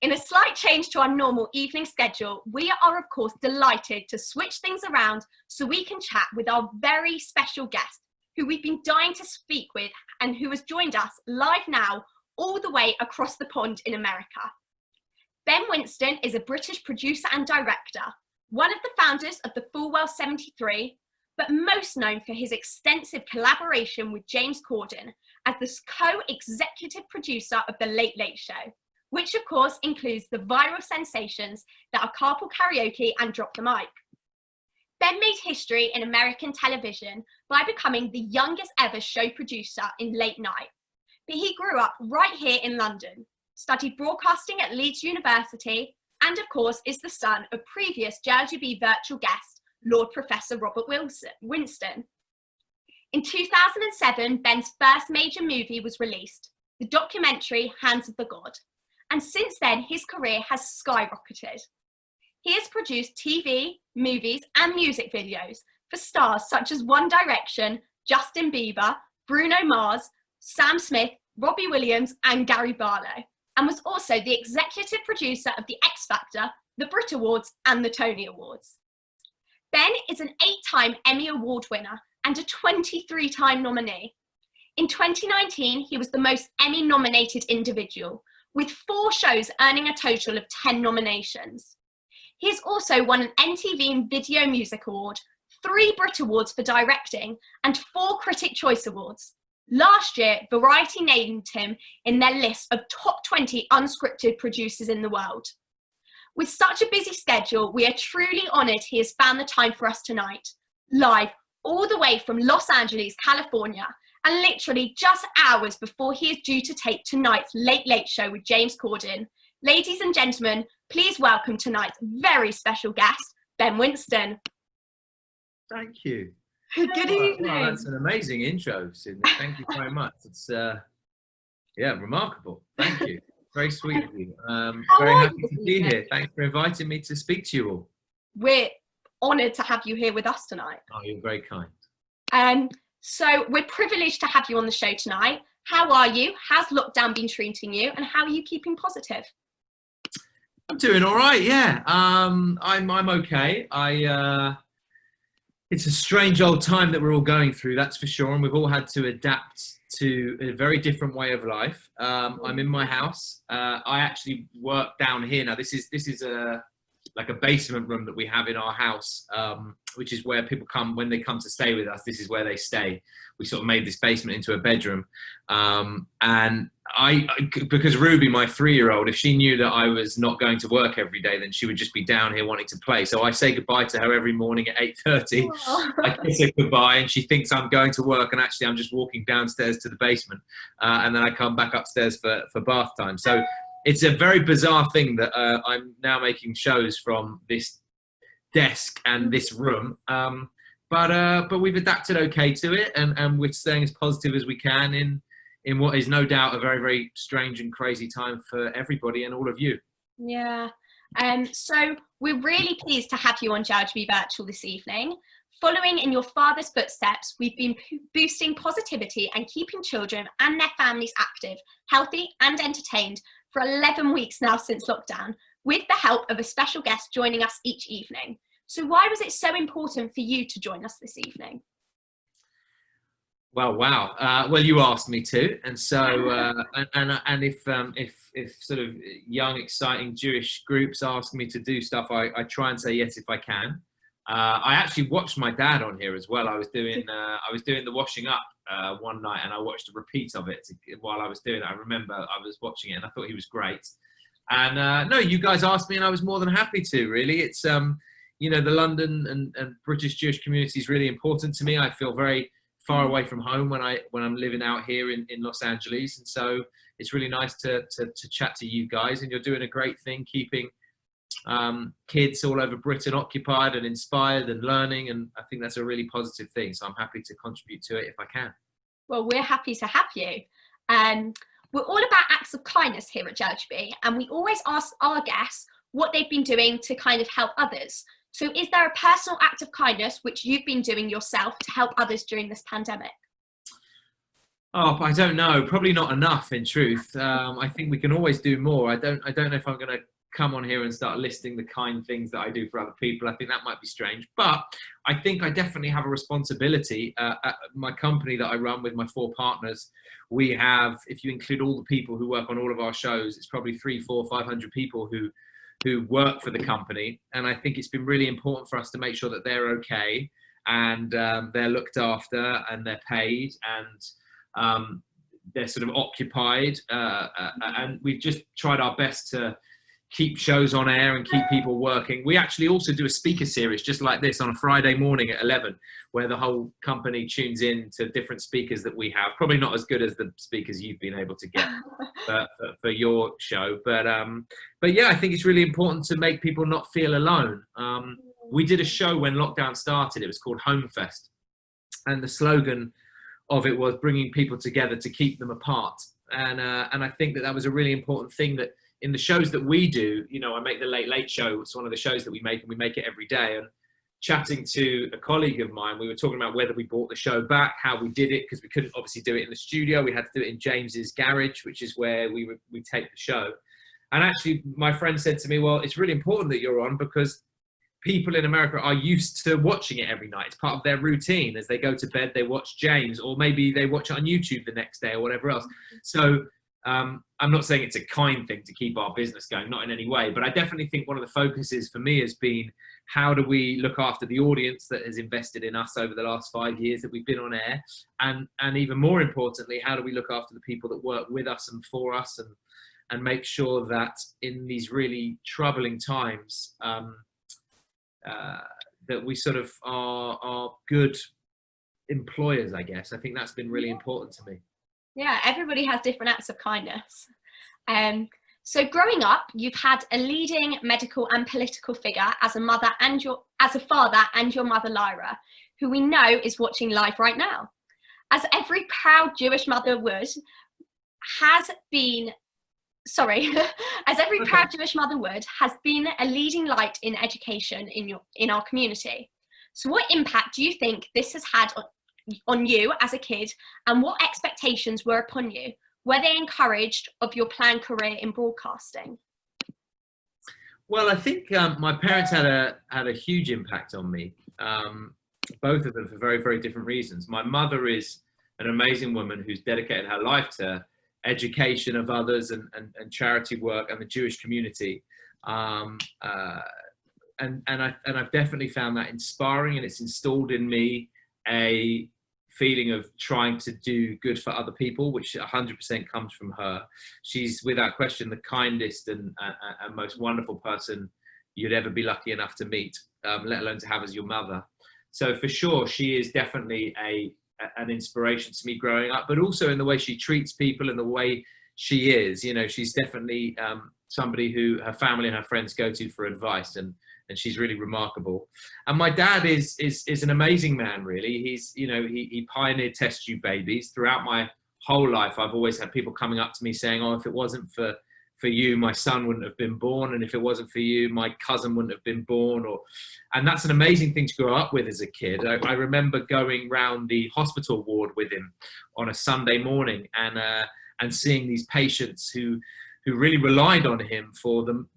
In a slight change to our normal evening schedule, we are of course delighted to switch things around so we can chat with our very special guest, who we've been dying to speak with and who has joined us live now all the way across the pond in America. Ben Winston is a British producer and director, one of the founders of the Full 73, but most known for his extensive collaboration with James Corden as the co-executive producer of The Late Late Show, which of course includes the viral sensations that are Carpool Karaoke and Drop the Mic. Ben made history in American television by becoming the youngest ever show producer in late night. But he grew up right here in London, studied broadcasting at Leeds University, and of course is the son of previous JLGB virtual guest, Lord Professor Robert Winston. In 2007, Ben's first major movie was released, the documentary Hands of the God. And since then, his career has skyrocketed. He has produced TV, movies, and music videos for stars such as One Direction, Justin Bieber, Bruno Mars, Sam Smith, Robbie Williams, and Gary Barlow, and was also the executive producer of The X Factor, the Brit Awards, and the Tony Awards. Ben is an 8-time Emmy Award winner and a 23-time nominee. In 2019, he was the most Emmy-nominated individual, with 4 shows earning a total of 10 nominations. He has also won an MTV Video Music Award, 3 Brit Awards for directing, and 4 Critic Choice Awards. Last year, Variety named him in their list of top 20 unscripted producers in the world. With such a busy schedule, we are truly honoured he has found the time for us tonight, live all the way from Los Angeles, California, and literally just hours before he is due to tape tonight's Late Late Show with James Corden. Ladies and gentlemen, please welcome tonight's very special guest, Ben Winston. Thank you. Good evening. Well, that's an amazing intro, Sydney. Thank you very much. It's remarkable. Thank you. Very sweet of you. Very happy to be here. Thanks for inviting me to speak to you all. We're honoured to have you here with us tonight. Oh, you're very kind. So we're privileged to have you on the show tonight. How are you? How's lockdown been treating you? And how are you keeping positive? I'm doing all right. Yeah. I'm okay. It's a strange old time that we're all going through, that's for sure. And we've all had to adapt to a very different way of life. I'm in my house. I actually work down here now. This is like a basement room that we have in our house, which is where people come when they come to stay with us. This is where they stay. We sort of made this basement into a bedroom. And because Ruby, my 3-year-old, if she knew that I was not going to work every day, then she would just be down here wanting to play. So I say goodbye to her every morning at 8:30. I kiss her goodbye and she thinks I'm going to work, and actually I'm just walking downstairs to the basement. And then I come back upstairs for bath time. So it's a very bizarre thing that I'm now making shows from this desk and this room. But we've adapted okay to it, and we're staying as positive as we can in what is no doubt a very, very strange and crazy time for everybody and all of you. Yeah. So we're really pleased to have you on JLGB Virtual this evening. Following in your father's footsteps, we've been boosting positivity and keeping children and their families active, healthy and entertained for 11 weeks now since lockdown, with the help of a special guest joining us each evening. So why was it so important for you to join us this evening? Well, wow. Well, you asked me to, and so and if sort of young, exciting Jewish groups ask me to do stuff, I try and say yes if I can. I actually watched my dad on here as well. I was doing the washing up one night, and I watched a repeat of it while I was doing it. I remember I was watching it, and I thought he was great. And no, you guys asked me, and I was more than happy to. Really, it's you know, the London and British Jewish community is really important to me. I feel very far away from home when I'm living out here in Los Angeles, and so it's really nice to chat to you guys. And you're doing a great thing, keeping kids all over Britain occupied and inspired and learning, and I think that's a really positive thing. So I'm happy to contribute to it if I can. Well, we're happy to have you. We're all about acts of kindness here at JLGB, and we always ask our guests what they've been doing to kind of help others. So is there a personal act of kindness which you've been doing yourself to help others during this pandemic? Oh, I don't know. Probably not enough, in truth. I think we can always do more. I don't know if I'm going to come on here and start listing the kind things that I do for other people. I think that might be strange. But I think I definitely have a responsibility. At my company that I run with my 4 partners, we have, if you include all the people who work on all of our shows, it's probably 300, 400, 500 people who work for the company. And I think it's been really important for us to make sure that they're okay, and they're looked after, and they're paid, and they're sort of occupied, and we've just tried our best to keep shows on air and keep people working. We actually also do a speaker series just like this on a Friday morning at 11, where the whole company tunes in to different speakers that we have. Probably not as good as the speakers you've been able to get for your show, but yeah, I think it's really important to make people not feel alone. We did a show when lockdown started. It was called Home Fest, and the slogan of it was bringing people together to keep them apart. And I think that was a really important thing, that in the shows that we do, you know, I make the Late Late Show. It's one of the shows that we make, and we make it every day. And chatting to a colleague of mine, we were talking about whether we brought the show back, how we did it, because we couldn't obviously do it in the studio. We had to do it in James's garage, which is where we tape the show. And actually, my friend said to me, well, it's really important that you're on, because people in America are used to watching it every night. It's part of their routine. As they go to bed, they watch James, or maybe they watch it on YouTube the next day or whatever else. So I'm not saying it's a kind thing to keep our business going, not in any way, but I definitely think one of the focuses for me has been, how do we look after the audience that has invested in us over the last 5 years that we've been on air? And even more importantly, how do we look after the people that work with us and for us, and make sure that in these really troubling times, that we sort of are good employers, I guess. I think that's been really important to me. Yeah, everybody has different acts of kindness. So growing up, you've had a leading medical and political figure as a father and your mother, Lyra, who we know is watching live right now. As every proud Jewish mother would, has been a leading light in education in our community. So what impact do you think this has had on you as a kid, and what expectations were upon you? Were they encouraged of your planned career in broadcasting? Well, I think my parents had a huge impact on me, both of them for very, very different reasons. My mother is an amazing woman who's dedicated her life to education of others and charity work and the Jewish community. And I've definitely found that inspiring, and it's installed in me a feeling of trying to do good for other people, which 100% comes from her. She's without question the kindest and most wonderful person you'd ever be lucky enough to meet, let alone to have as your mother. So for sure, she is definitely an inspiration to me growing up, but also in the way she treats people and the way she is. You know, she's definitely somebody who her family and her friends go to for advice, and she's really remarkable. And my dad is an amazing man, really. He's, you know, he pioneered test tube babies. Throughout my whole life, I've always had people coming up to me saying, oh, if it wasn't for you, my son wouldn't have been born, and if it wasn't for you, my cousin wouldn't have been born. And that's an amazing thing to grow up with as a kid. I remember going round the hospital ward with him on a Sunday morning, and seeing these patients who really relied on him for them.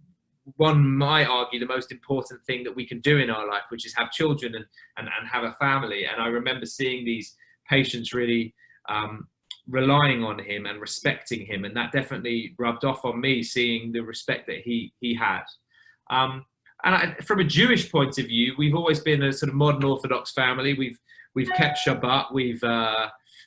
One might argue the most important thing that we can do in our life, which is have children and have a family. And I remember seeing these patients really relying on him and respecting him, and that definitely rubbed off on me, seeing the respect that he had. From a Jewish point of view, we've always been a sort of modern Orthodox family. We've kept Shabbat. We've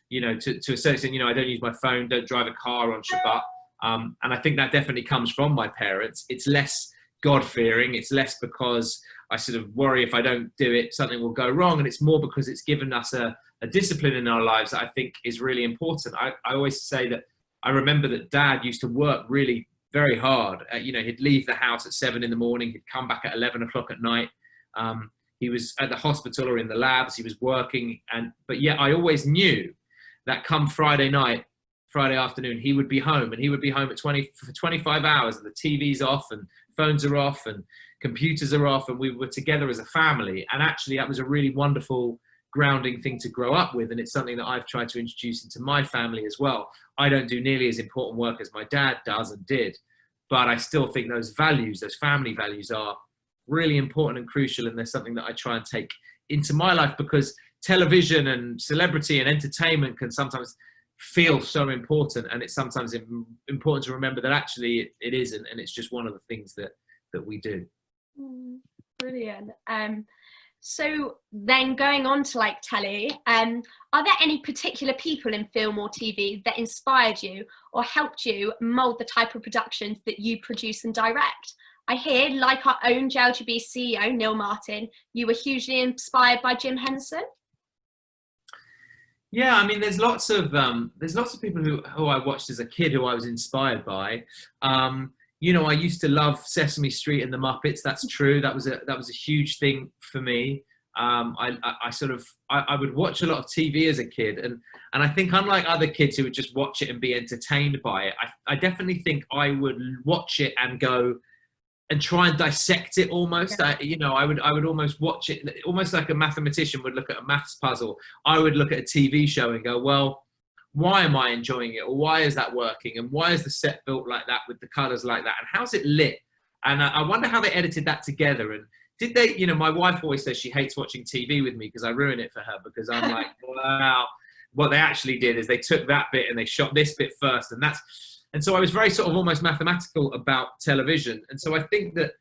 you know, to a certain extent, you know, I don't use my phone, don't drive a car on Shabbat. And I think that definitely comes from my parents. It's less God-fearing. It's less because I sort of worry if I don't do it, something will go wrong. And it's more because it's given us a discipline in our lives that I think is really important. I always say that I remember that Dad used to work really very hard. You know, he'd leave the house at 7 in the morning. He'd come back at 11 o'clock at night. He was at the hospital or in the labs. He was working. But yet I always knew that come Friday afternoon, he would be home, and he would be home for 25 hours, and the TV's off and phones are off and computers are off, and we were together as a family. And actually that was a really wonderful grounding thing to grow up with, and it's something that I've tried to introduce into my family as well. I don't do nearly as important work as my dad does and did, but I still think those values, those family values, are really important and crucial, and they're something that I try and take into my life, because television and celebrity and entertainment can sometimes feel so important, and it's sometimes important to remember that actually it isn't, and it's just one of the things that we do. Brilliant. So then going on to like telly, are there any particular people in film or TV that inspired you or helped you mould the type of productions that you produce and direct? I hear, like our own JLGB CEO, Neil Martin, you were hugely inspired by Jim Henson. Yeah, I mean, there's lots of people who I watched as a kid who I was inspired by. You know, I used to love Sesame Street and the Muppets. That's true. That was a huge thing for me. I would watch a lot of TV as a kid, and I think, unlike other kids who would just watch it and be entertained by it, I definitely think I would watch it and go and try and dissect it almost. I would almost watch it almost like a mathematician would look at a maths puzzle. I would look at a TV show and go, well, why am I enjoying it? Or why is that working? And why is the set built like that with the colors like that? And how's it lit? And I wonder how they edited that together. And did they, you know, my wife always says she hates watching TV with me because I ruin it for her, because I'm like, wow, what they actually did is they took that bit and they shot this bit first. And so I was very sort of almost mathematical about television. And so I think that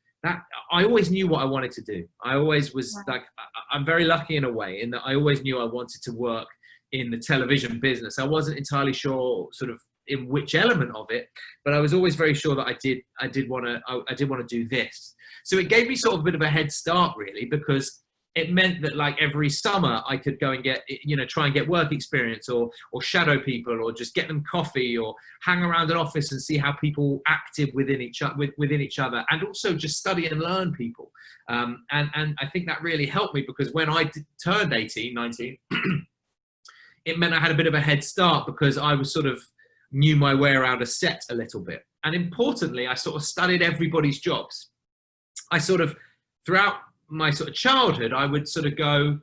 I always knew what I wanted to do. I always was like, I'm very lucky in a way in that I always knew I wanted to work in the television business. I wasn't entirely sure sort of in which element of it, but I was always very sure that I did want to do this. So it gave me sort of a bit of a head start, really, because it meant that like every summer I could go and get, you know, try and get work experience or shadow people or just get them coffee or hang around an office and see how people acted within each other, and also just study and learn people. And I think that really helped me, because when I turned 18, 19, it meant I had a bit of a head start because I was sort of knew my way around a set a little bit. And importantly, I sort of studied everybody's jobs. I sort of, throughout my sort of childhood, I would sort of go,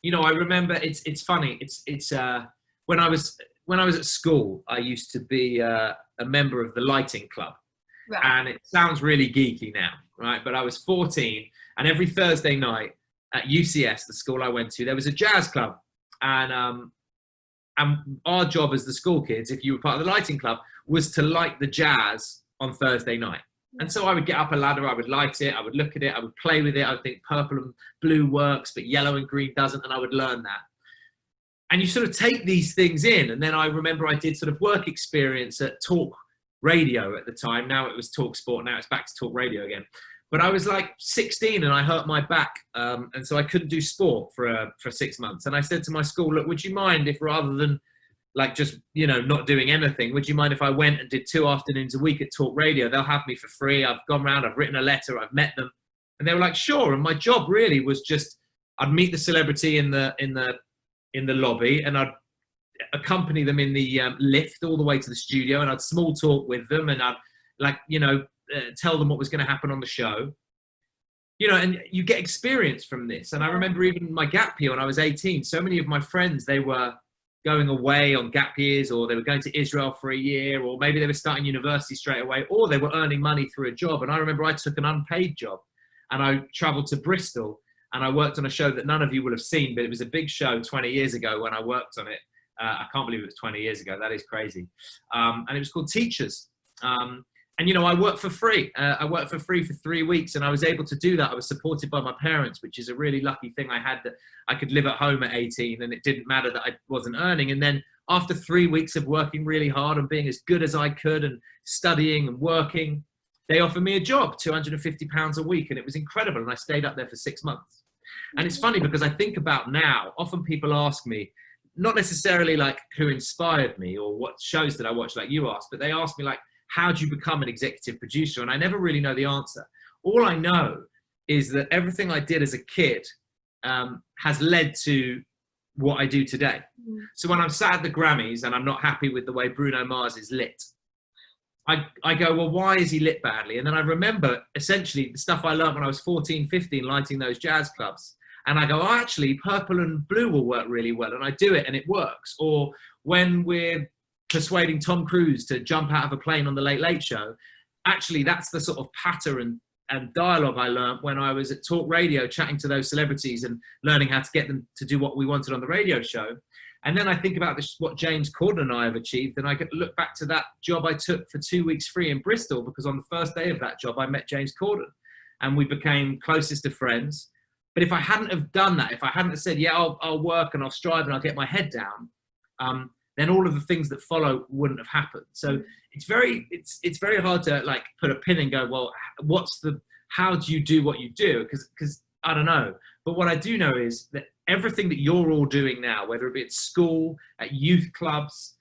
you know, I remember it's funny. It's when I was at school, I used to be a member of the lighting club. Right. And it sounds really geeky now, right? But I was 14, and every Thursday night at UCS, the school I went to, there was a jazz club. And our job as the school kids, if you were part of the lighting club, was to light the jazz on Thursday night. And so I would get up a ladder, I would light it, I would look at it, I would play with it, I would think purple and blue works, but yellow and green doesn't, and I would learn that. And you sort of take these things in, and then I remember I did sort of work experience at Talk Radio at the time. Now it was Talk Sport, now it's back to Talk Radio again. But I was like 16 and I hurt my back, and so I couldn't do sport for 6 months. And I said to my school, look, would you mind if, rather than like just, you know, not doing anything, would you mind if I went and did 2 afternoons a week at Talk Radio? They'll have me for free. I've gone round, I've written a letter, I've met them. And they were like, sure. And my job really was just, I'd meet the celebrity in the lobby, and I'd accompany them in the lift all the way to the studio, and I'd small talk with them, and I'd tell them what was going to happen on the show. You know, and you get experience from this. And I remember even my gap year when I was 18, so many of my friends, they were going away on gap years, or they were going to Israel for a year, or maybe they were starting university straight away, or they were earning money through a job. And I remember I took an unpaid job, and I traveled to Bristol, and I worked on a show that none of you will have seen, but it was a big show 20 years ago when I worked on it. I can't believe it was 20 years ago. That is crazy. And it was called Teachers. And, you know, I worked for free. I worked for free for 3 weeks, and I was able to do that. I was supported by my parents, which is a really lucky thing I had, that I could live at home at 18, and it didn't matter that I wasn't earning. And then after 3 weeks of working really hard and being as good as I could and studying and working, they offered me a job, £250 a week, and it was incredible. And I stayed up there for 6 months. And it's funny because I think about now, often people ask me, not necessarily like who inspired me or what shows that I watched, like you asked, but they ask me like, how do you become an executive producer? And I never really know the answer. All I know is that everything I did as a kid has led to what I do today. So when I'm sat at the Grammys and I'm not happy with the way Bruno Mars is lit, I go, well, why is he lit badly? And then I remember essentially the stuff I learned when I was 14, 15, lighting those jazz clubs. And I go, oh, actually, purple and blue will work really well. And I do it and it works. Or when we're persuading Tom Cruise to jump out of a plane on the Late Late Show, actually, that's the sort of pattern and dialogue I learned when I was at Talk Radio, chatting to those celebrities and learning how to get them to do what we wanted on the radio show. And then I think about this, what James Corden and I have achieved, and I get to look back to that job I took for 2 weeks free in Bristol, because on the first day of that job, I met James Corden and we became closest of friends. But if I hadn't have done that, if I hadn't have said, yeah, I'll work and I'll strive and I'll get my head down, then all of the things that follow wouldn't have happened. So it's very hard to like put a pin and go, well, how do you do what you do? Because I don't know. But what I do know is that everything that you're all doing now, whether it be at school, at youth clubs,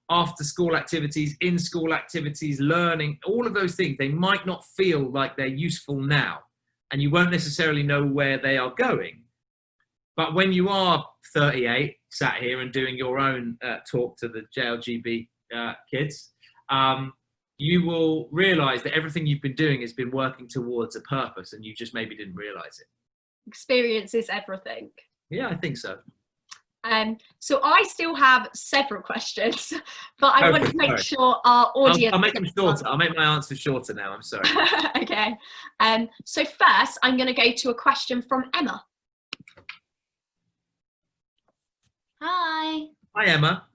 after school activities, in school activities, learning, all of those things, they might not feel like they're useful now, and you won't necessarily know where they are going. But when you are 38, sat here and doing your own talk to the JLGB kids, you will realise that everything you've been doing has been working towards a purpose, and you just maybe didn't realise it. Experience is everything. Yeah, I think so. So I still have several questions, but I want to make sure our audience... I'll make them shorter. I'll make my answers shorter now. I'm sorry. Okay. So first, I'm going to go to a question from Emma. Hi. Hi, Emma.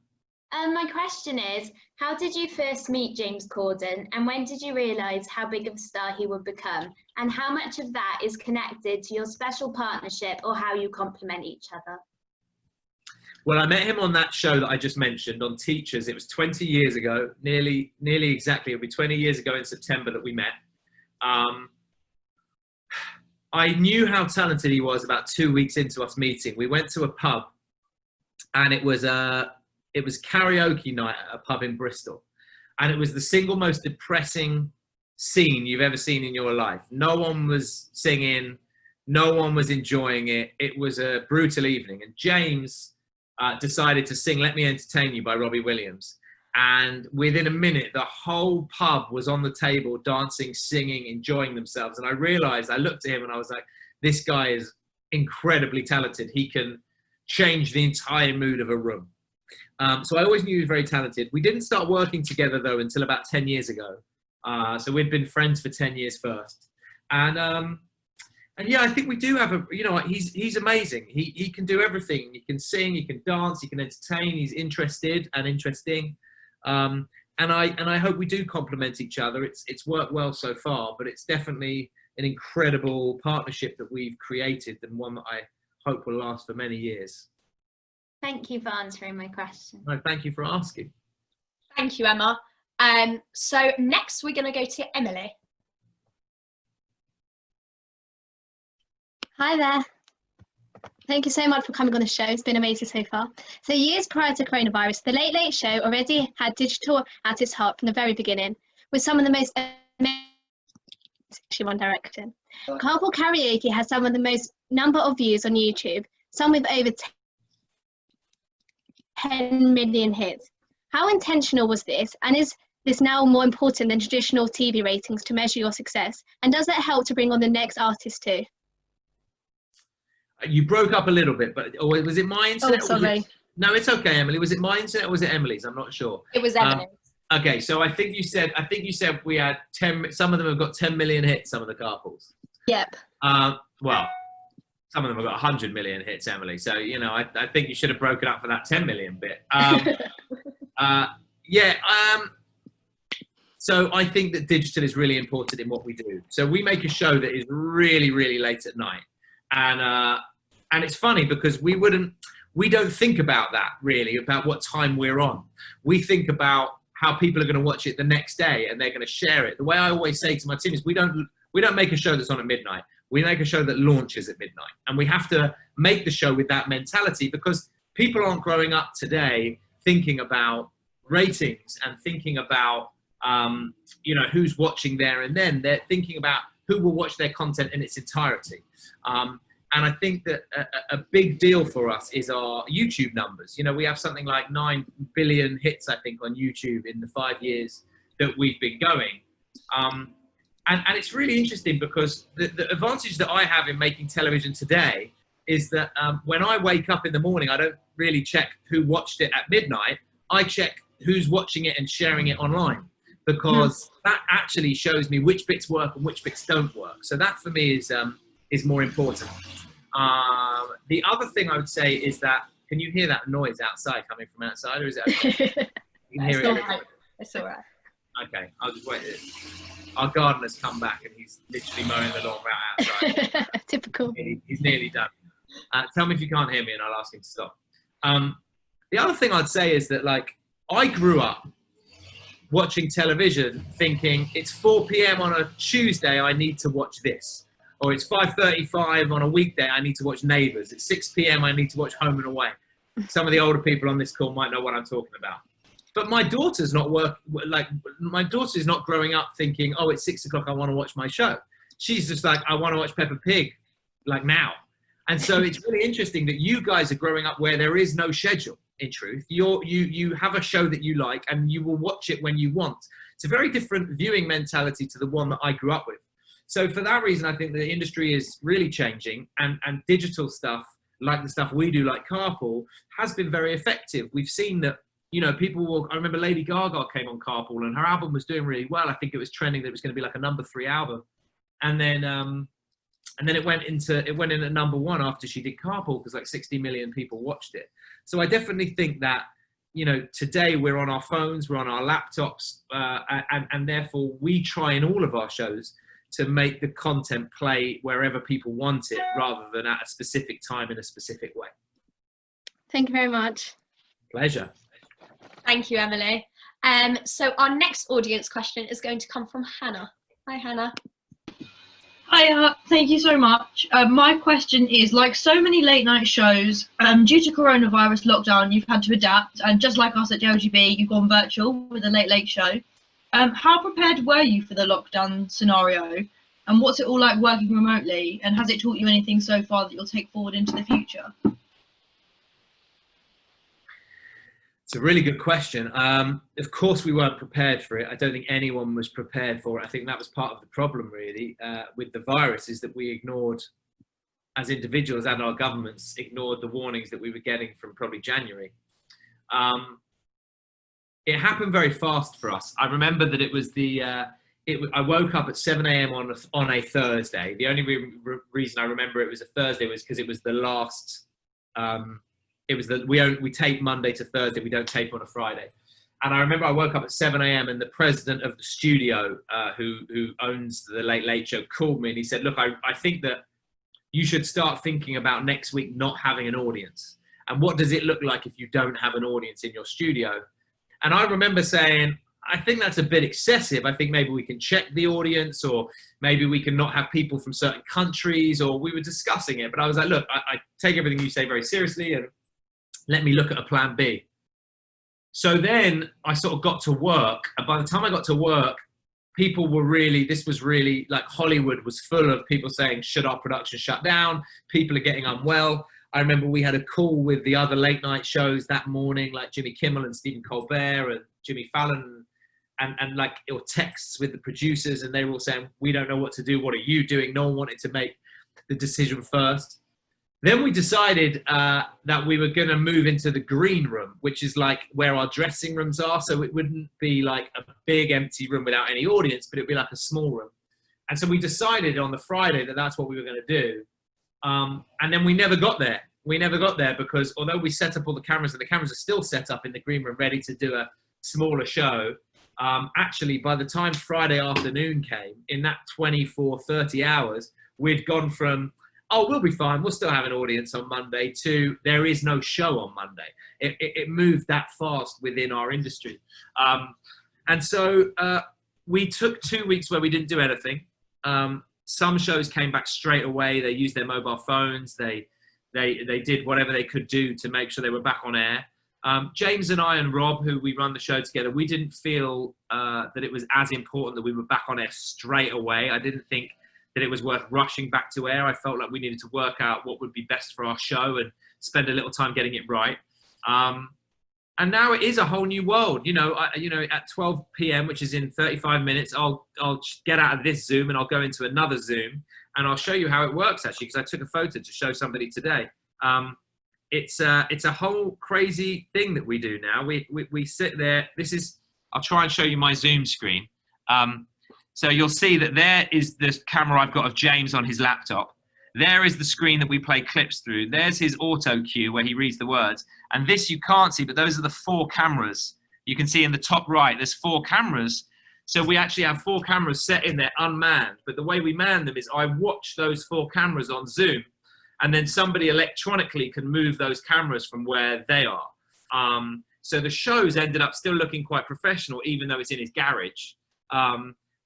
My question is, how did you first meet James Corden, and when did you realise how big of a star he would become? And how much of that is connected to your special partnership or how you complement each other? Well, I met him on that show that I just mentioned on Teachers. It was 20 years ago, nearly exactly. It'll be 20 years ago in September that we met. I knew how talented he was about 2 weeks into us meeting. We went to a pub, and it was karaoke night at a pub in Bristol. And it was the single most depressing scene you've ever seen in your life. No one was singing. No one was enjoying it. It was a brutal evening. And James decided to sing Let Me Entertain You by Robbie Williams. And within a minute, the whole pub was on the table, dancing, singing, enjoying themselves. And I realized, I looked at him and I was like, this guy is incredibly talented. He can change the entire mood of a room. So I always knew he was very talented. We didn't start working together, though, until about 10 years ago. So we'd been friends for 10 years first. And yeah, I think we do have he's amazing. He can do everything. He can sing, he can dance, he can entertain, he's interested and interesting. And I hope we do complement each other. It's worked well so far, but it's definitely an incredible partnership that we've created, and one that I hope will last for many years. Thank you for answering my question. No, thank you for asking. Thank you, Emma. So next we're going to go to Emily. Hi there. Thank you so much for coming on the show. It's been amazing so far. So years prior to coronavirus, the Late Late Show already had digital at its heart from the very beginning, with some of the most amazing One Direction. Carpool Karaoke has some of the most number of views on YouTube, some with over 10 million hits. How intentional was this? And is this now more important than traditional TV ratings to measure your success? And does that help to bring on the next artist too? You broke up a little bit, but was it my internet? Oh, sorry. No, it's okay, Emily. Was it my internet or was it Emily's? I'm not sure. It was Emily's. Okay, so I think you said we had 10. Some of them have got 10 million hits. Some of the carpools. Yep. Well, some of them have got 100 million hits, Emily. So I think you should have broken up for that 10 million bit. So I think that digital is really important in what we do. So we make a show that is really, really late at night, and it's funny because we don't think about that really, about what time we're on. We think about how people are going to watch it the next day and they're going to share it. The way I always say to my team is we don't make a show that's on at midnight. We make a show that launches at midnight, and we have to make the show with that mentality, because people aren't growing up today thinking about ratings and thinking about who's watching there and then. They're thinking about who will watch their content in its entirety. And I think that a big deal for us is our YouTube numbers. We have something like 9 billion hits, I think, on YouTube in the 5 years that we've been going. And it's really interesting because the advantage that I have in making television today is that when I wake up in the morning, I don't really check who watched it at midnight. I check who's watching it and sharing it online, because that actually shows me which bits work and which bits don't work. So that for me is more important. The other thing I would say is that, can you hear that noise outside coming from outside, or is it okay? You can hear It's it. all right. It's all right. Okay, I'll just wait. Our gardener's come back and he's literally mowing the lawn right outside. Typical. He's nearly done. Tell me if you can't hear me and I'll ask him to stop. The other thing I'd say is that, like, I grew up watching television thinking it's 4 p.m. on a Tuesday, I need to watch this. Or it's 5:35 on a weekday, I need to watch Neighbours. It's 6 p.m, I need to watch Home and Away. Some of the older people on this call might know what I'm talking about. But my daughter's not my daughter is not growing up thinking, oh, it's 6 o'clock, I want to watch my show. She's just like, I want to watch Peppa Pig, like now. And so it's really interesting that you guys are growing up where there is no schedule, in truth. You have a show that you like and you will watch it when you want. It's a very different viewing mentality to the one that I grew up with. So for that reason, I think the industry is really changing, and digital stuff, like the stuff we do, like Carpool, has been very effective. We've seen that, you know, people will, I remember Lady Gaga came on Carpool and her album was doing really well. I think it was trending that it was going to be like a #3 album. And then it went in at #1 after she did Carpool, because like 60 million people watched it. So I definitely think that, you know, today we're on our phones, we're on our laptops, and therefore we try in all of our shows to make the content play wherever people want it, rather than at a specific time in a specific way. Thank you very much. Pleasure. Thank you, Emily. So our next audience question is going to come from Hannah. Hi, Hannah. Hi, thank you so much. My question is, like so many late night shows, due to coronavirus lockdown, you've had to adapt, and just like us at JLGB, you've gone virtual with the Late Late Show. How prepared were you for the lockdown scenario, and what's it all like working remotely, and has it taught you anything so far that you'll take forward into the future? It's a really good question. Of course we weren't prepared for it. I don't think anyone was prepared for it. I think that was part of the problem, really, with the virus, is that we ignored, as individuals and our governments, ignored the warnings that we were getting from probably January. It happened very fast for us. I remember that it was I woke up at 7 a.m. on a Thursday. The only reason I remember it was a Thursday was because it was the last, we tape Monday to Thursday, we don't tape on a Friday. And I remember I woke up at 7 a.m. and the president of the studio, who owns the Late Late Show, called me and he said, look, I think that you should start thinking about next week not having an audience. And what does it look like if you don't have an audience in your studio? And I remember saying, I think that's a bit excessive. I think maybe we can check the audience, or maybe we can not have people from certain countries, or we were discussing it. But I was like, look, I take everything you say very seriously, and let me look at a plan B. So then I sort of got to work. And by the time I got to work, people were really, this was really like Hollywood was full of people saying, should our production shut down? People are getting unwell. I remember we had a call with the other late night shows that morning, like Jimmy Kimmel and Stephen Colbert and Jimmy Fallon, and like, or texts with the producers, and they were all saying, we don't know what to do. What are you doing? No one wanted to make the decision first. Then we decided that we were going to move into the green room, which is like where our dressing rooms are. So it wouldn't be like a big empty room without any audience, but it'd be like a small room. And so we decided on the Friday that that's what we were going to do. And then we never got there. We never got there because although we set up all the cameras, and the cameras are still set up in the green room ready to do a smaller show, actually by the time Friday afternoon came, in that 24, 30 hours, we'd gone from, oh, we'll be fine, we'll still have an audience on Monday, to there is no show on Monday. It moved that fast within our industry. And so we took 2 weeks where we didn't do anything. Some shows came back straight away. They used their mobile phones. They did whatever they could do to make sure they were back on air. James and I and Rob, who we run the show together, we didn't feel that it was as important that we were back on air straight away. I didn't think that it was worth rushing back to air. I felt like we needed to work out what would be best for our show and spend a little time getting it right. And now it is a whole new world. At 12 p.m., which is in 35 minutes, I'll get out of this Zoom and I'll go into another Zoom. and I'll show you how it works actually, because I took a photo to show somebody today. It's a whole crazy thing that we do now. We sit there. I'll try and show you my Zoom screen. So you'll see that there is the camera I've got of James on his laptop. There is the screen that we play clips through. There's his auto cue where he reads the words. And this you can't see, but those are the 4 cameras. You can see in the top right, there's 4 cameras. So we actually have 4 cameras set in there unmanned. But the way we man them is I watch those 4 cameras on Zoom, and then somebody electronically can move those cameras from where they are. So the show's ended up still looking quite professional, even though it's in his garage.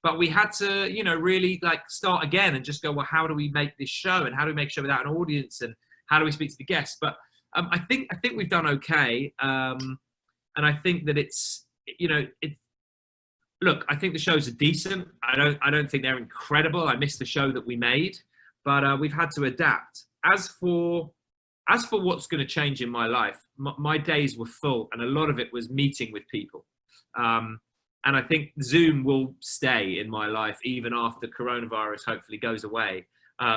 But we had to, you know, really like start again and just go, well, how do we make this show, and how do we make a show without an audience, and how do we speak to the guests? But I think we've done okay, and I think that it's, you know, look, I think the shows are decent. I don't think they're incredible. I miss the show that we made, but we've had to adapt. As for what's going to change in my life, my days were full, and a lot of it was meeting with people. And I think Zoom will stay in my life even after coronavirus hopefully goes away,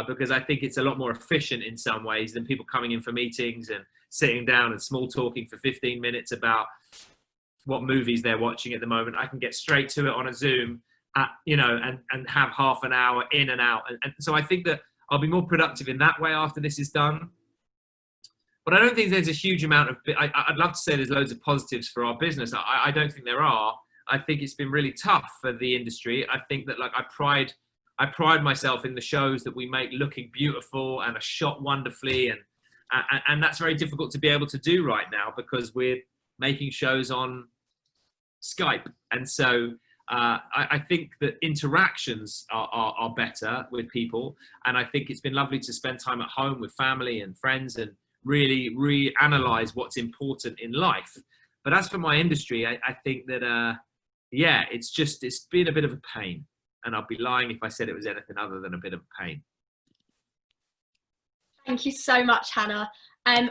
because I think it's a lot more efficient in some ways than people coming in for meetings and sitting down and small talking for 15 minutes about what movies they're watching at the moment. I can get straight to it on a Zoom, you know, and have half an hour in and out. And so I think that I'll be more productive in that way after this is done. But I don't think there's a huge amount of, I'd love to say there's loads of positives for our business. I don't think there are. I think it's been really tough for the industry. I think that like I pride myself in the shows that we make looking beautiful and are shot wonderfully, and that's very difficult to be able to do right now because we're making shows on Skype. And so I think that interactions are better with people, and I think it's been lovely to spend time at home with family and friends and really reanalyze what's important in life. But as for my industry, I think that yeah, it's been a bit of a pain, and I'd be lying if I said it was anything other than a bit of a pain. Thank you so much, Hannah.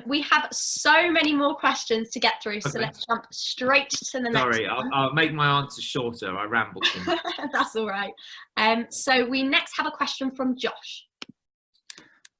We have so many more questions to get through, so Okay. let's jump straight to the next Sorry, one. I'll make my answer shorter. I rambled too much. That's all right. So we next have a question from Josh.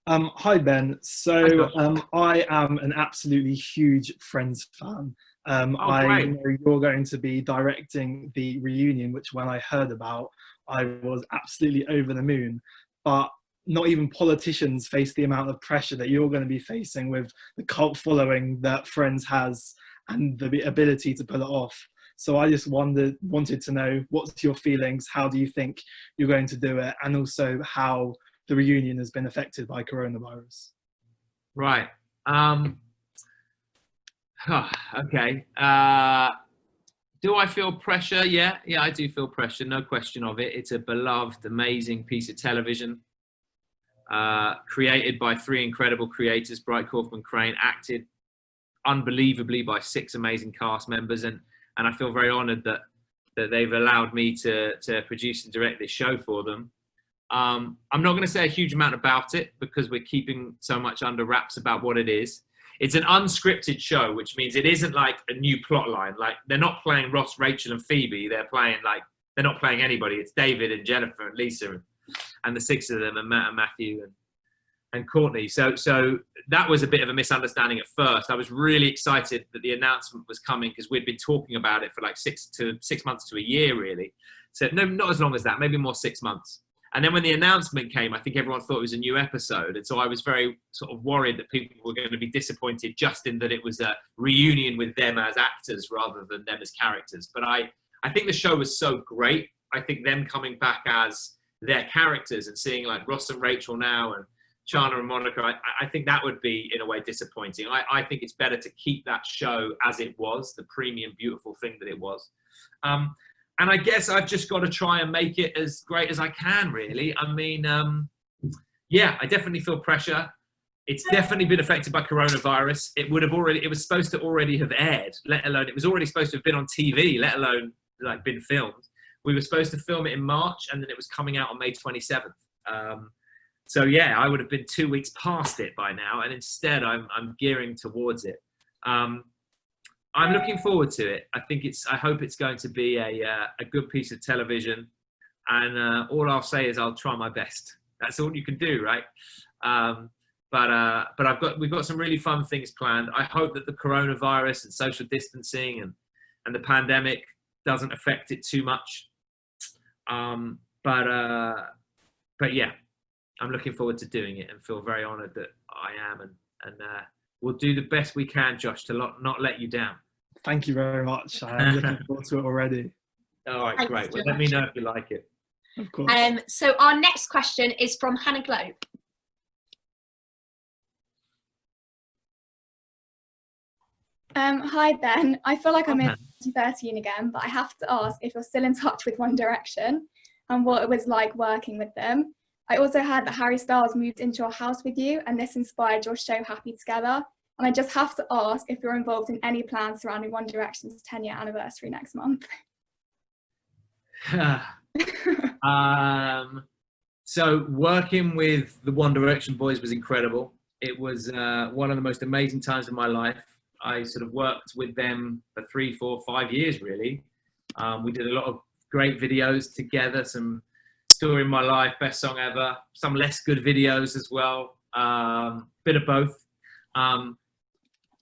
Hi, Ben. So I am an absolutely huge Friends fan. I great. know you're going to be directing the reunion, which when I heard about, I was absolutely over the moon. But not even politicians face the amount of pressure that you're going to be facing with the cult following that Friends has and the ability to pull it off. So I just wanted to know, what's your feelings? How do you think you're going to do it? And also how the reunion has been affected by coronavirus. Right. Okay. Do I feel pressure? Yeah, I do feel pressure. No question of it. It's a beloved, amazing piece of television, created by 3 incredible creators, Bright, Kaufman, Crane, acted unbelievably by 6 amazing cast members, and I feel very honoured that they've allowed me to produce and direct this show for them. I'm not going to say a huge amount about it because we're keeping so much under wraps about what it is. It's an unscripted show, which means it isn't like a new plot line. Like, they're not playing Ross, Rachel and Phoebe. They're not playing anybody. It's David and Jennifer and Lisa and the 6 of them, and Matt and Matthew and Courtney. So that was a bit of a misunderstanding at first. I was really excited that the announcement was coming because we'd been talking about it for like 6 months to a year, really. So no, not as long as that, maybe more 6 months. And then when the announcement came, I think everyone thought it was a new episode. And so I was very sort of worried that people were going to be disappointed just in that it was a reunion with them as actors rather than them as characters. But I think the show was so great. I think them coming back as their characters and seeing like Ross and Rachel now and Chana and Monica, I think that would be in a way disappointing. I think it's better to keep that show as it was, the premium, beautiful thing that it was. And I guess I've just got to try and make it as great as I can, really. I mean, yeah, I definitely feel pressure. It's definitely been affected by coronavirus. It was supposed to already have aired, let alone, it was already supposed to have been on TV, let alone like been filmed. We were supposed to film it in March, and then it was coming out on May 27th. So yeah, I would have been 2 weeks past it by now, and instead I'm gearing towards it. I'm looking forward to it. I hope it's going to be a good piece of television, and all I'll say is I'll try my best. That's all you can do, right? But we've got some really fun things planned. I hope that the coronavirus and social distancing and the pandemic doesn't affect it too much. But yeah, I'm looking forward to doing it and feel very honoured that I am, and we'll do the best we can, Josh, to not let you down. Thank you very much. I'm looking forward to it already. All right, Thanks, great. Well, Josh. let me know if you like it. Of course. So our next question is from Hannah Globe. Hi Ben, I feel like I'm in 2013 again, but I have to ask if you're still in touch with One Direction and what it was like working with them. I also heard that Harry Styles moved into your house with you and this inspired your show Happy Together. And I just have to ask if you're involved in any plans surrounding One Direction's 10-year anniversary next month. So working with the One Direction boys was incredible. It was one of the most amazing times of my life. I sort of worked with them for 3, 4, 5 years, really. We did a lot of great videos together, some Story in My Life, Best Song Ever, some less good videos as well, bit of both.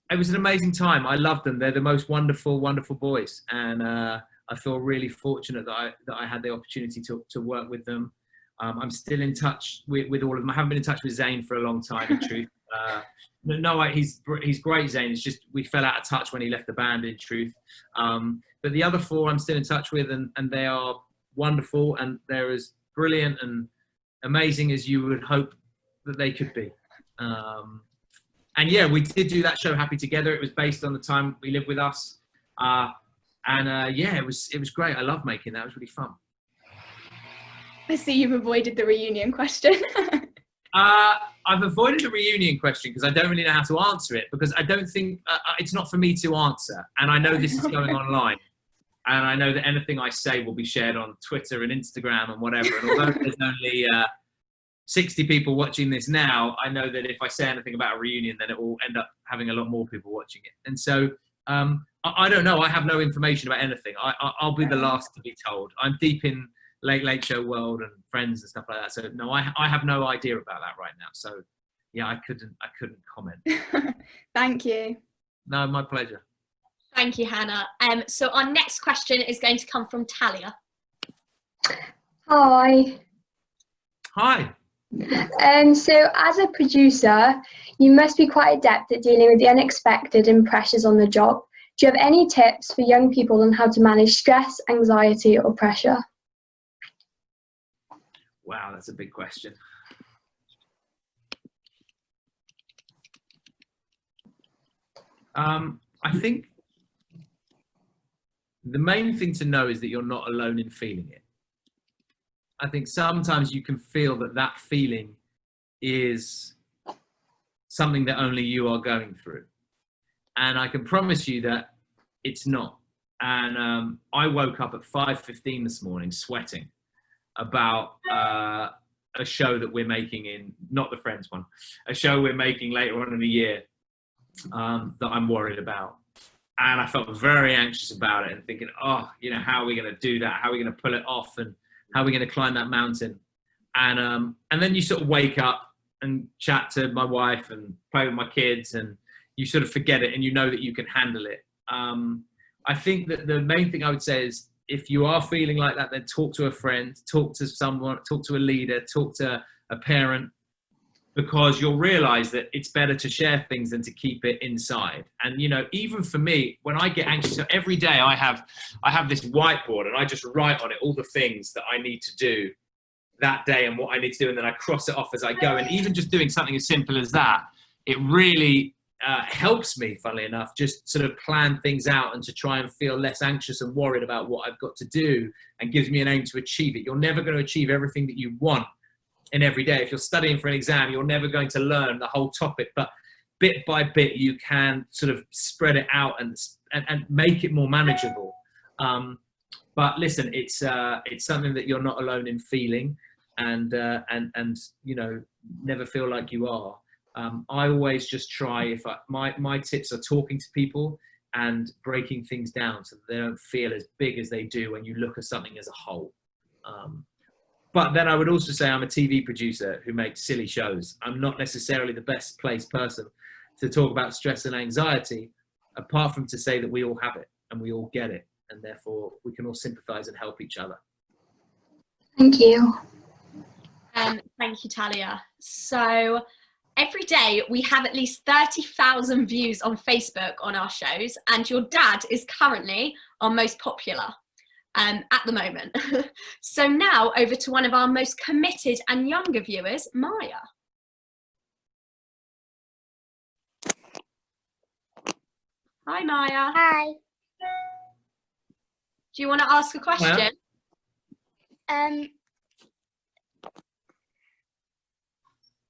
It was an amazing time. I loved them. They're the most wonderful, wonderful boys. And I feel really fortunate that I had the opportunity to work with them. I'm still in touch with all of them. I haven't been in touch with Zayn for a long time, in truth. He's great, Zayn. It's just we fell out of touch when he left the band, in truth. But the other 4 I'm still in touch with, and they are wonderful, and they're as brilliant and amazing as you would hope that they could be. And yeah, we did do that show Happy Together. It was based on the time we lived with us. Yeah, it was great. I love making that. It was really fun. I see you've avoided the reunion question. I've avoided the reunion question because I don't really know how to answer it, because I don't think it's not for me to answer. And I know this is going online, and I know that anything I say will be shared on Twitter and Instagram and whatever. And although there's only 60 people watching this now, I know that if I say anything about a reunion, then it will end up having a lot more people watching it. And so I don't know. I have no information about anything. I'll be the last to be told. I'm deep in Late Show world and Friends and stuff like that. So no, I have no idea about that right now. So yeah, I couldn't comment. Thank you. No, my pleasure. Thank you, Hannah. So our next question is going to come from Talia. Hi. Hi. So as a producer, you must be quite adept at dealing with the unexpected and pressures on the job. Do you have any tips for young people on how to manage stress, anxiety, or pressure? Wow, that's a big question. I think the main thing to know is that you're not alone in feeling it. I think sometimes you can feel that feeling is something that only you are going through. And I can promise you that it's not. And I woke up at 5:15 this morning sweating about a show that we're making not the Friends one, a show we're making later on in the year that I'm worried about. And I felt very anxious about it and thinking, how are we going to do that? How are we going to pull it off? And how are we going to climb that mountain? And then you sort of wake up and chat to my wife and play with my kids, and you sort of forget it and you know that you can handle it. I think that the main thing I would say is, if you are feeling like that, then talk to a friend, talk to someone, talk to a leader, talk to a parent, because you'll realize that it's better to share things than to keep it inside. And, even for me, when I get anxious, so every day I have this whiteboard and I just write on it all the things that I need to do that day and what I need to do. And then I cross it off as I go. And even just doing something as simple as that, it really helps me, funnily enough, just sort of plan things out and to try and feel less anxious and worried about what I've got to do, and gives me an aim to achieve it. You're never going to achieve everything that you want in every day. If you're studying for an exam, you're never going to learn the whole topic, but bit by bit you can sort of spread it out and make it more manageable. But listen, it's something that you're not alone in feeling, and never feel like you are. I always just try, my tips are talking to people and breaking things down so that they don't feel as big as they do when you look at something as a whole. But then I would also say I'm a TV producer who makes silly shows. I'm not necessarily the best placed person to talk about stress and anxiety, apart from to say that we all have it and we all get it, and therefore we can all sympathise and help each other. Thank you. Thank you, Talia. So every day we have at least 30,000 views on Facebook on our shows, and your dad is currently our most popular at the moment. So now over to one of our most committed and younger viewers, Maya. Hi, Maya. Hi. Do you want to ask a question?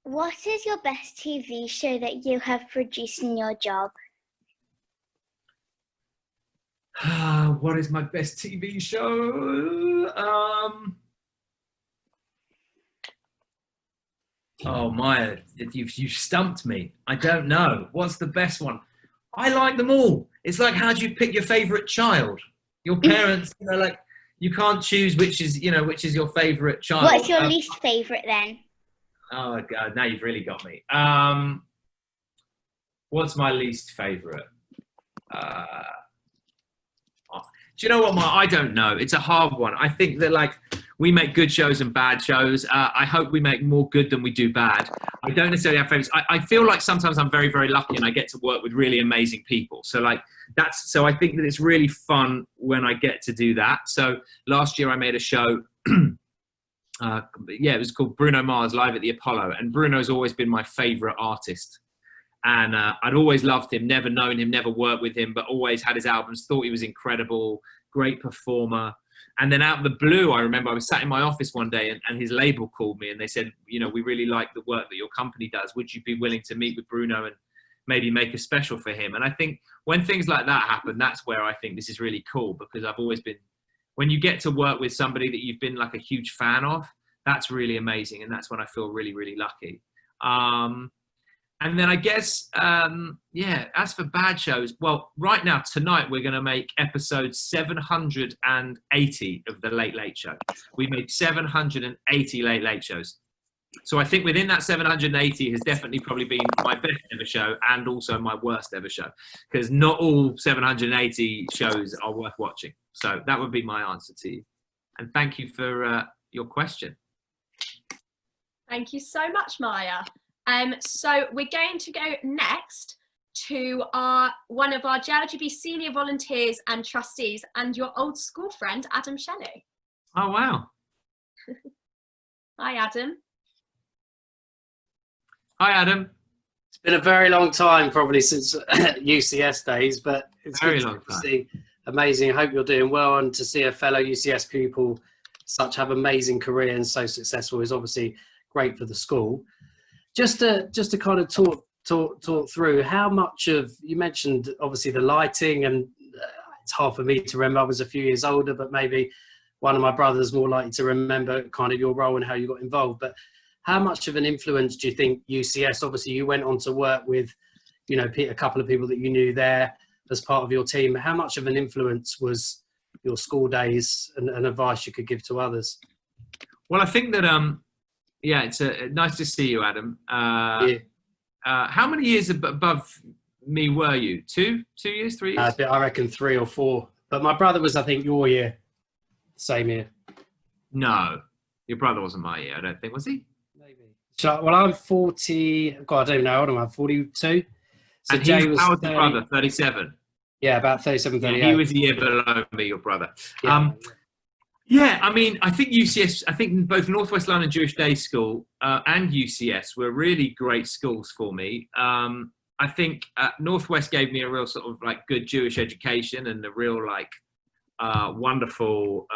What is your best TV show that you have produced in your job? What is my best TV show? Oh, Maya, you've stumped me. I don't know. What's the best one? I like them all. It's like, how do you pick your favourite child? Your parents, like, you can't choose which is your favourite child. What's your least favourite then? Oh God, now you've really got me. What's my least favourite? Do you know what, I don't know. It's a hard one. I think that, like, we make good shows and bad shows. I hope we make more good than we do bad. I don't necessarily have favourites. I feel like sometimes I'm very, very lucky and I get to work with really amazing people. So like so I think that it's really fun when I get to do that. So last year I made a show. It was called Bruno Mars Live at the Apollo, and Bruno's always been my favourite artist, and I'd always loved him, never known him, never worked with him, but always had his albums, thought he was incredible, great performer. And then out of the blue, I remember I was sat in my office one day and his label called me and they said, we really like the work that your company does. Would you be willing to meet with Bruno and maybe make a special for him? And I think when things like that happen, that's where I think this is really cool, because I've always been, when you get to work with somebody that you've been like a huge fan of, that's really amazing. And that's when I feel really, really lucky. And then I guess, as for bad shows, well, right now, tonight, we're going to make episode 780 of The Late Late Show. We made 780 Late Late shows. So I think within that 780 has definitely probably been my best ever show and also my worst ever show, because not all 780 shows are worth watching. So that would be my answer to you. And thank you for your question. Thank you so much, Maya. So we're going to go next to one of our JLGB senior volunteers and trustees and your old school friend, Adam Shelley. Oh, wow. Hi, Adam. Hi, Adam. It's been a very long time, probably since UCS days, but it's very good long to time. see. Amazing. I hope you're doing well, and to see a fellow UCS pupil have amazing career and so successful is obviously great for the school. Just to kind of talk through how much of, you mentioned obviously the lighting, and it's hard for me to remember. I was a few years older, but maybe one of my brothers more likely to remember kind of your role and how you got involved. But how much of an influence do you think UCS, obviously you went on to work with, a couple of people that you knew there as part of your team. How much of an influence was your school days and advice you could give to others? Well, I think that, it's nice to see you, Adam. How many years above me were you? 2 years, 3 years? I reckon 3 or 4. But my brother was, I think, your year. Same year. No, your brother wasn't my year, I don't think. Was he? Maybe. Well, I'm 40. God, I don't even know how old I'm 42. So and Jay was how old your brother? 37. Yeah, about 37, 38. Yeah, he was a year below me, your brother. Yeah. I mean, I think UCS, I think both Northwest London Jewish Day School and UCS were really great schools for me. I think Northwest gave me a real sort of like good Jewish education and a real like wonderful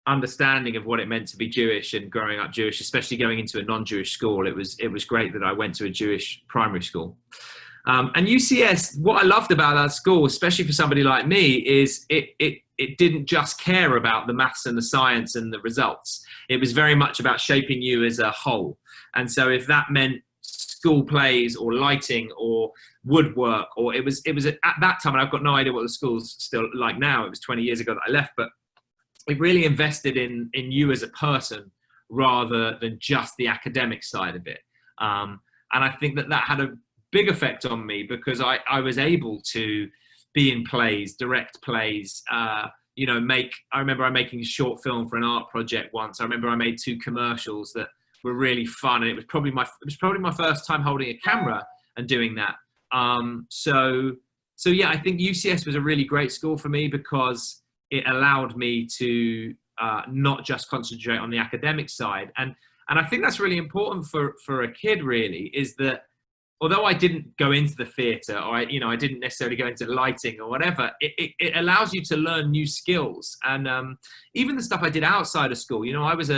understanding of what it meant to be Jewish and growing up Jewish, especially going into a non-Jewish school. It was great that I went to a Jewish primary school. And UCS, what I loved about that school, especially for somebody like me, is it didn't just care about the maths and the science and the results. It was very much about shaping you as a whole. And so if that meant school plays or lighting or woodwork, or it was at that time, and I've got no idea what the school's still like now. It was 20 years ago that I left, but it really invested in you as a person rather than just the academic side of it. And I think that had a big effect on me, because I was able to be in plays, direct plays, you know, I remember making a short film for an art project once. I remember I made 2 commercials that were really fun, and it was probably my first time holding a camera and doing that. So yeah, I think UCS was a really great school for me, because it allowed me to not just concentrate on the academic side. And I think that's really important for a kid, really, is that although I didn't go into the theatre, or I didn't necessarily go into lighting or whatever, it allows you to learn new skills. And even the stuff I did outside of school, you know, I was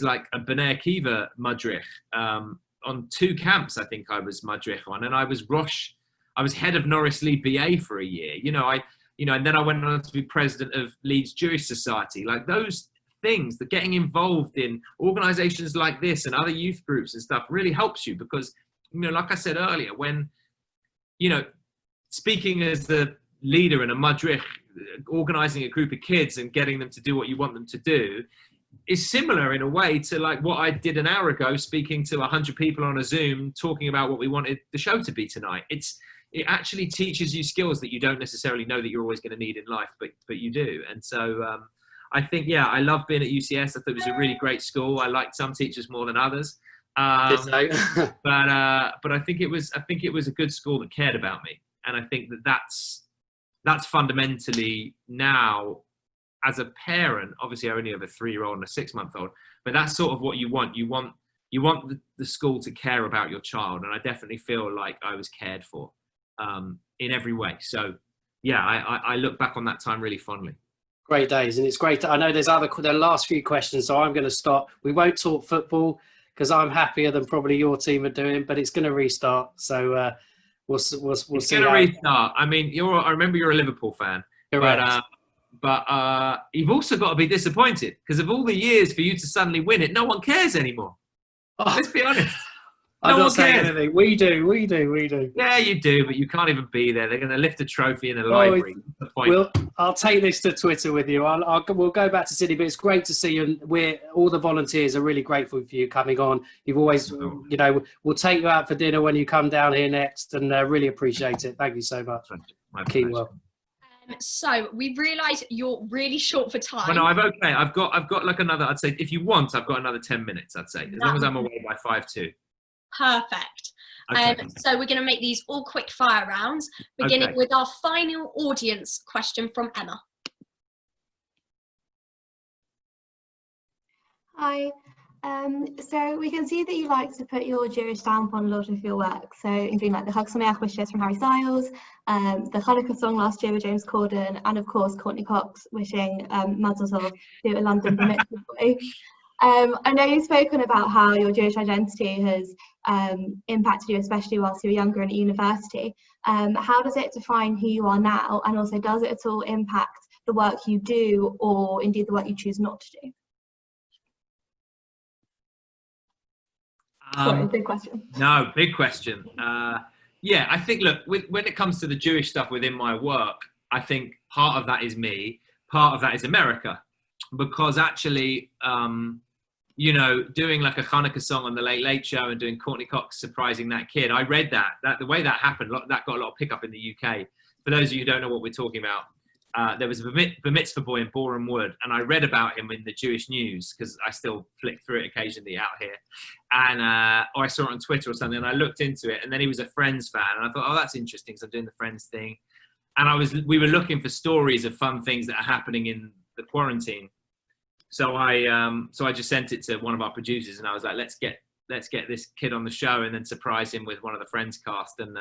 like a B'nai Akiva madrich on 2 camps. I think I was madrich on, and I was head of Norris Lee BA for a year. And then I went on to be president of Leeds Jewish Society. Like, those things, that getting involved in organizations like this and other youth groups and stuff really helps you, because, you know, like I said earlier, when, you know, speaking as the leader in a madrich, organizing a group of kids and getting them to do what you want them to do, is similar in a way to like what I did an hour ago, speaking to 100 people on a Zoom, talking about what we wanted the show to be tonight. It actually teaches you skills that you don't necessarily know that you're always going to need in life, but you do. And so I think, yeah, I love being at UCS. I thought it was a really great school. I liked some teachers more than others. But I think it was a good school that cared about me. And I think that's fundamentally now, as a parent, obviously I only have a 3-year-old and a 6-month-old, but that's sort of what you want. You want the school to care about your child. And I definitely feel like I was cared for in every way. So yeah, I look back on that time really fondly. Great days. And it's great. I know there's the last few questions, so I'm going to stop. We won't talk football because I'm happier than probably your team are doing, but it's going to restart. So we'll see. It's going to restart. I mean, I remember you're a Liverpool fan. Correct. But you've also got to be disappointed, because of all the years for you to suddenly win it, no one cares anymore. Let's be honest. I'm not saying anything. We do. Yeah, you do, but you can't even be there. They're going to lift a trophy in a library. I'll take this to Twitter with you. We'll go back to Sydney, but it's great to see you. And all the volunteers are really grateful for you coming on. You've always, you know, we'll take you out for dinner when you come down here next, and really appreciate it. Thank you so much. Keep well. So we've realised you're really short for time. Well, no, I'm okay. I've got like another. I'd say if you want, I've got another 10 minutes. I'd say, as long as I'm away by 5:02. Perfect. Okay. So we're going to make these all quick fire rounds, beginning with our final audience question from Emma. Hi. So we can see that you like to put your Jewish stamp on a lot of your work. So including like the Chag Sameach wishes from Harry Styles, the Hanukkah song last year with James Corden, and of course Courtney Cox wishing Mazel Tov to a London bar mitzvah boy. I know you've spoken about how your Jewish identity has impacted you, especially whilst you were younger and at university. How does it define who you are now? And also, does it at all impact the work you do, or indeed the work you choose not to do? Sorry, big question. No, big question. Yeah, I think, look, when it comes to the Jewish stuff within my work, I think part of that is me, part of that is America. Because actually, you know, doing like a Hanukkah song on the Late Late Show and doing Courtney Cox surprising that kid, I read that the way that happened, that got a lot of pickup in the UK. For those of you who don't know what we're talking about, there was a bar mitzvah boy in Boreham Wood, and I read about him in the Jewish news, because I still flick through it occasionally out here, and or I saw it on Twitter or something, and I looked into it, and then he was a Friends fan, and I thought, oh, that's interesting, because I'm doing the Friends thing, and we were looking for stories of fun things that are happening in the quarantine. So I just sent it to one of our producers, and I was like, let's get this kid on the show, and then surprise him with one of the Friends cast, and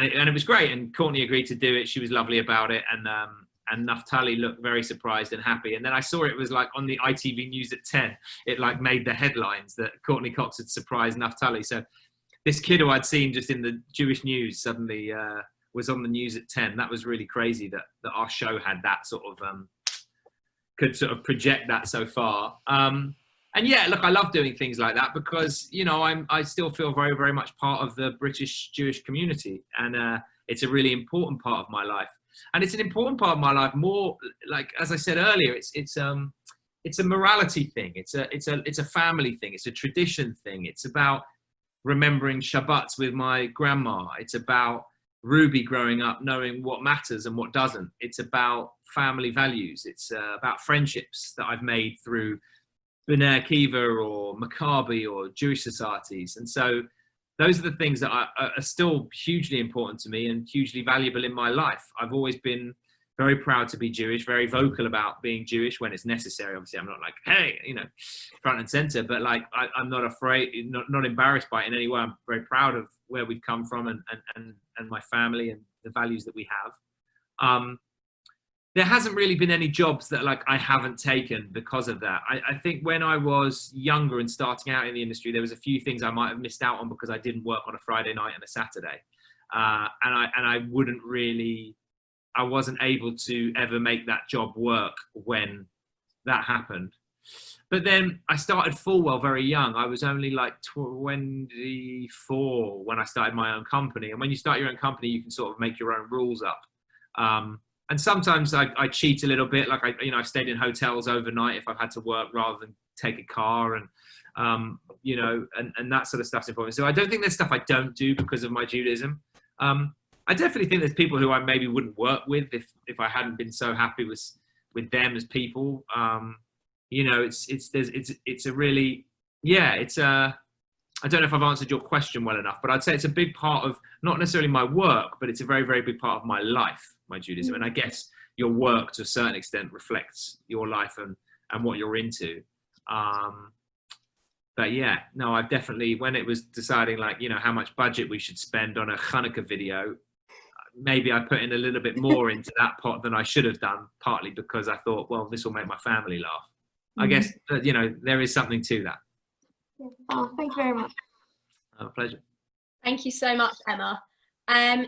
it was great. And Courtney agreed to do it. She was lovely about it, and Naftali looked very surprised and happy. And then I saw it was like on the ITV News at 10. It like made the headlines that Courtney Cox had surprised Naftali. So this kid who I'd seen just in the Jewish news suddenly was on the news at 10. That was really crazy that our show had that sort of could sort of project that so far. And yeah, look, I love doing things like that, because, you know, I still feel very, very much part of the British Jewish community, and it's a really important part of my life. and it's an important part of my life. More like, as I said earlier, it's a morality thing. It's a family thing. It's a tradition thing. It's about remembering Shabbats with my grandma. It's about Ruby growing up knowing what matters and what doesn't. It's about family values. It's about friendships that I've made through B'nai Akiva or Maccabi or Jewish societies. And so those are the things that are still hugely important to me and hugely valuable in my life. I've always been very proud to be Jewish, very vocal about being Jewish when it's necessary. Obviously, I'm not like, hey, front and center, but like, I'm not afraid, not embarrassed by it in any way. I'm very proud of where we've come from and my family and the values that we have. There hasn't really been any jobs that like I haven't taken because of that. I think when I was younger and starting out in the industry, there was a few things I might have missed out on because I didn't work on a Friday night and a Saturday. I wasn't able to ever make that job work when that happened. But then I started Fullwell very young. I was only like 24 when I started my own company. And when you start your own company, you can sort of make your own rules up. And sometimes I cheat a little bit. Like I've stayed in hotels overnight if I've had to work rather than take a car, and and that sort of stuff's important. So I don't think there's stuff I don't do because of my Judaism. I definitely think there's people who I maybe wouldn't work with if I hadn't been so happy with them as people. I don't know if I've answered your question well enough, but I'd say it's a big part of not necessarily my work, but it's a very, very big part of my life, my Judaism. And I guess your work to a certain extent reflects your life and what you're into. But yeah, no, I've definitely, when it was deciding like, how much budget we should spend on a Hanukkah video, maybe I put in a little bit more into that pot than I should have done, partly because I thought, well, this will make my family laugh. I guess, there is something to that. Oh, thank you very much. A pleasure. Thank you so much, Emma.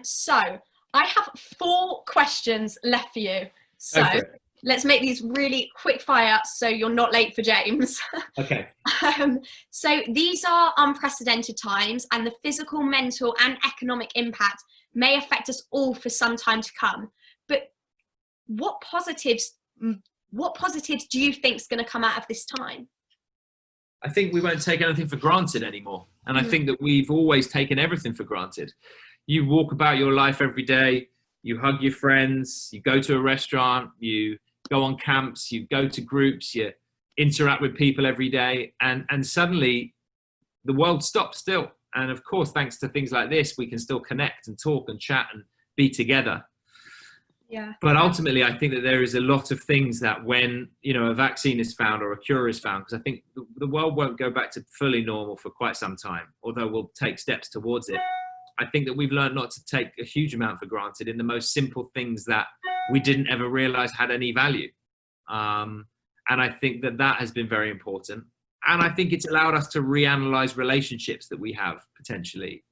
So I have 4 questions left for you. So let's make these really quick fire so you're not late for James. Okay. So these are unprecedented times, and the physical, mental and economic impact may affect us all for some time to come. But what positives do you think is going to come out of this time? I think we won't take anything for granted anymore. And I think that we've always taken everything for granted. You walk about your life every day, you hug your friends, you go to a restaurant, you go on camps, you go to groups, you interact with people every day, and suddenly the world stops still. And of course, thanks to things like this, we can still connect and talk and chat and be together. Yeah. But ultimately, I think that there is a lot of things that when, a vaccine is found or a cure is found, because I think the world won't go back to fully normal for quite some time, although we'll take steps towards it. I think that we've learned not to take a huge amount for granted in the most simple things that we didn't ever realize had any value. And I think that has been very important. And I think it's allowed us to reanalyze relationships that we have potentially,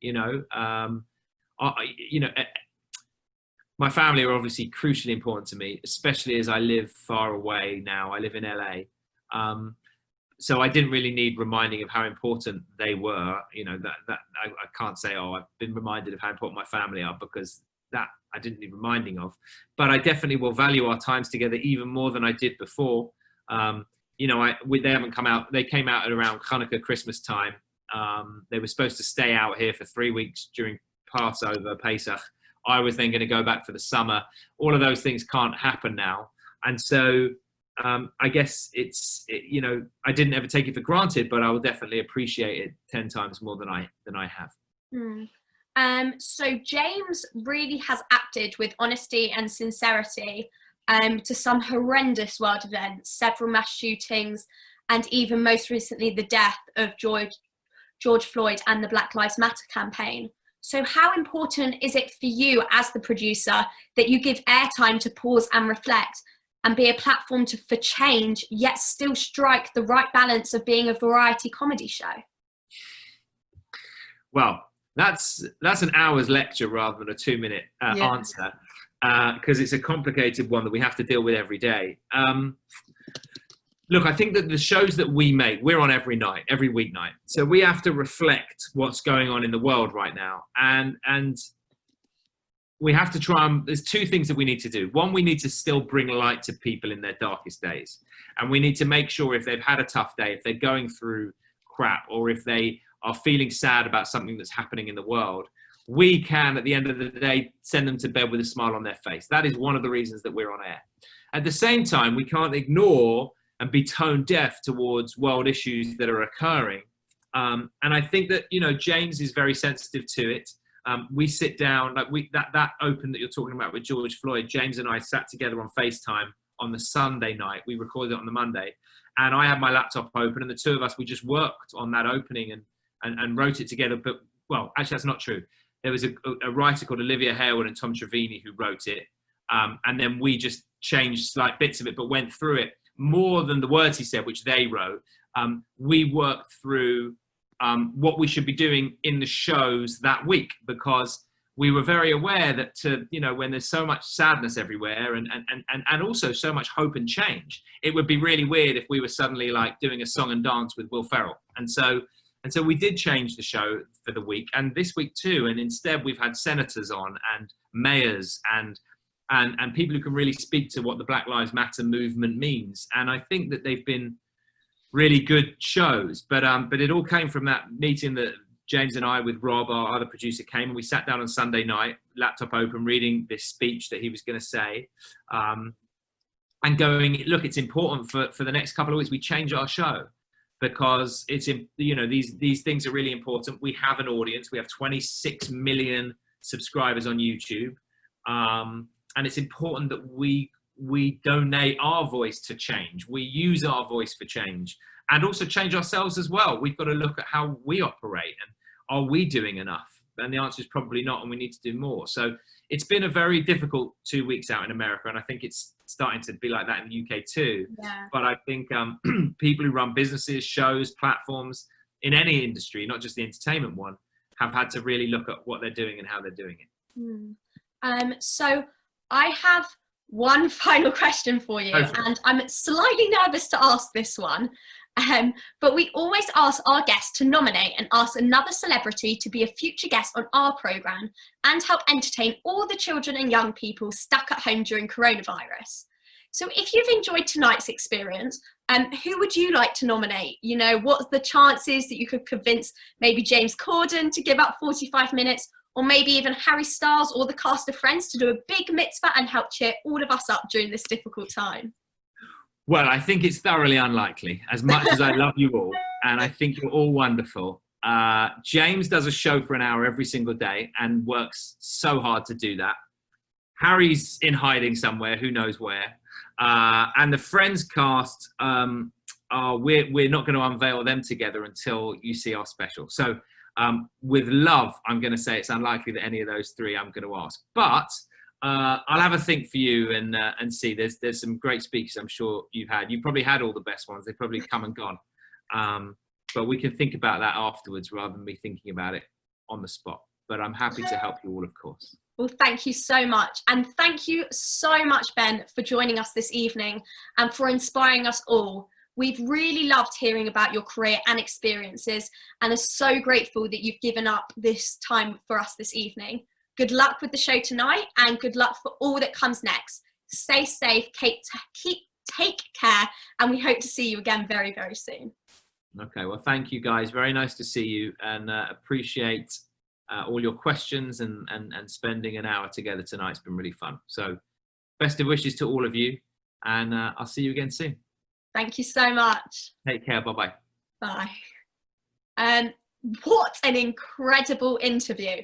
my family are obviously crucially important to me, especially as I live far away now. I live in LA. So I didn't really need reminding of how important they were. That I can't say, I've been reminded of how important my family are, because that I didn't need reminding of. But I definitely will value our times together even more than I did before. They haven't come out. They came out at around Hanukkah, Christmas time. They were supposed to stay out here for 3 weeks during Passover, Pesach. I was then going to go back for the summer. All of those things can't happen now. And so I guess I didn't ever take it for granted, but I will definitely appreciate it 10 times more than I have. So James really has acted with honesty and sincerity to some horrendous world events, several mass shootings, and even most recently the death of George Floyd and the Black Lives Matter campaign. So how important is it for you as the producer that you give airtime to pause and reflect and be a platform for change, yet still strike the right balance of being a variety comedy show? Well, that's an hour's lecture rather than a 2-minute answer, because it's a complicated one that we have to deal with every day. Look, I think that the shows that we make, we're on every weeknight. So we have to reflect what's going on in the world right now. And we have to try and, there's two things that we need to do. One, we need to still bring light to people in their darkest days. And we need to make sure if they've had a tough day, if they're going through crap, or if they are feeling sad about something that's happening in the world, we can, at the end of the day, send them to bed with a smile on their face. That is one of the reasons that we're on air. At the same time, we can't ignore and be tone deaf towards world issues that are occurring. And I think that, you know, James is very sensitive to it. We sit down, like that open that you're talking about with George Floyd, James and I sat together on FaceTime on the Sunday night. We recorded it on the Monday. And I had my laptop open, and the two of us, we just worked on that opening and wrote it together. But, well, actually, that's not true. There was a writer called Olivia Harewood and Tom Trevini who wrote it. And then we just changed slight bits of it, but went through it more than the words he said, which they wrote. We worked through what we should be doing in the shows that week, because we were very aware that, you know, when there's so much sadness everywhere and also so much hope and change, it would be really weird if we were suddenly like doing a song and dance with Will Ferrell. And so we did change the show for the week, and this week too. And instead we've had senators on and mayors and people who can really speak to what the Black Lives Matter movement means. And I think that they've been really good shows, but it all came from that meeting that James and I, with Rob, our other producer, came, and we sat down on Sunday night, laptop open, reading this speech that he was going to say, and going, look, it's important for the next couple of weeks we change our show, because it's, you know, these things are really important. We have an audience. We have 26 million subscribers on YouTube, and it's important that we donate our voice to change. We use our voice for change, and also change ourselves as well. We've got to look at how we operate, and are we doing enough? And the answer is probably not, and we need to do more. So it's been a very difficult 2 weeks out in America, and I think it's starting to be like that in the UK too. Yeah. But I think people who run businesses, shows, platforms in any industry, not just the entertainment one, have had to really look at what they're doing and how they're doing it. So I have one final question for you, and I'm slightly nervous to ask this one, but we always ask our guests to nominate and ask another celebrity to be a future guest on our programme and help entertain all the children and young people stuck at home during coronavirus. So if you've enjoyed tonight's experience, who would you like to nominate? You know, what's the chances that you could convince maybe James Corden to give up 45 minutes, or maybe even Harry Styles or the cast of Friends to do a big mitzvah and help cheer all of us up during this difficult time? Well, I think it's thoroughly unlikely, as much as I love you all, and I think you're all wonderful. James does a show for an hour every single day and works so hard to do that. Harry's in hiding somewhere, who knows where. And the Friends cast, we're not going to unveil them together until you see our special. So with love, I'm going to say it's unlikely that any of those three I'm going to ask. But I'll have a think for you and see. There's some great speakers I'm sure you've had. You've probably had all the best ones. They've probably come and gone. But we can think about that afterwards rather than me thinking about it on the spot. But I'm happy to help you all, of course. Well, thank you so much. And thank you so much, Ben, for joining us this evening and for inspiring us all. We've really loved hearing about your career and experiences, and are so grateful that you've given up this time for us this evening. Good luck with the show tonight, and good luck for all that comes next. Stay safe, take care, and we hope to see you again very, very soon. Okay, well, thank you guys. Very nice to see you, and appreciate all your questions and spending an hour together tonight. It's been really fun. So best of wishes to all of you, and I'll see you again soon. Thank you so much. Take care. Bye-bye. Bye. What an incredible interview.